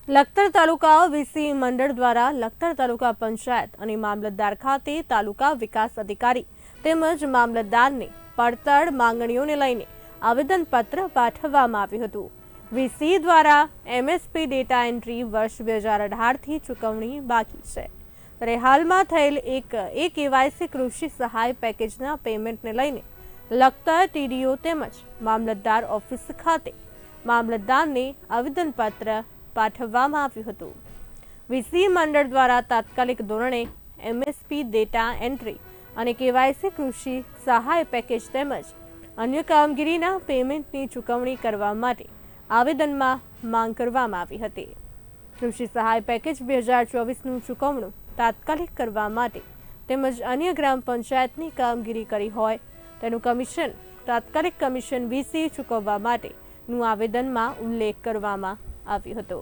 લખતર તાલુકા VC મંડળ દ્વારા લખતર તાલુકા પંચાયત અને મામલતદાર ખાતે તાલુકા વિકાસ અધિકારી તેમજ મામલતદારને પડતર માંગણીઓને લઈને આવેદનપત્ર પાઠવવામાં આવ્યું હતું। વીસી દ્વારા એમએસપી ડેટા એન્ટ્રી વર્ષ 2018થી ચૂકવણી બાકી છે, ત્યારે હાલમાં થયેલ એક કેવાયસી કૃષિ સહાય પેકેજના પેમેન્ટને લઈને લખતર ટીડીઓ તેમજ મામલતદાર ઓફિસ ખાતે મામલતદારને આવેદનપત્ર પાઠવવામાં આવ્યું હતું। વીસી મંડળ દ્વારા તાત્કાલિક ધોરણે એમએસપી ડેટા એન્ટ્રી અને કેવાયસી કૃષિ સહાય પેકેજ તેમજ અન્ય કામગીરીના પેમેન્ટની ચૂકવણી કરવા માટે આવેદનમાં માંગ કરવામાં આવી હતી। કૃષિ સહાય પેકેજ 2024નું ચૂકવણું તાત્કાલિક કરવા માટે તેમજ અન્ય ગ્રામ પંચાયતની કામગીરી કરી હોય તેનું કમિશન તાત્કાલિક કમિશન વીસી ચૂકવવા માટેનું આવેદનમાં ઉલ્લેખ કરવામાં આવ્યો હતો।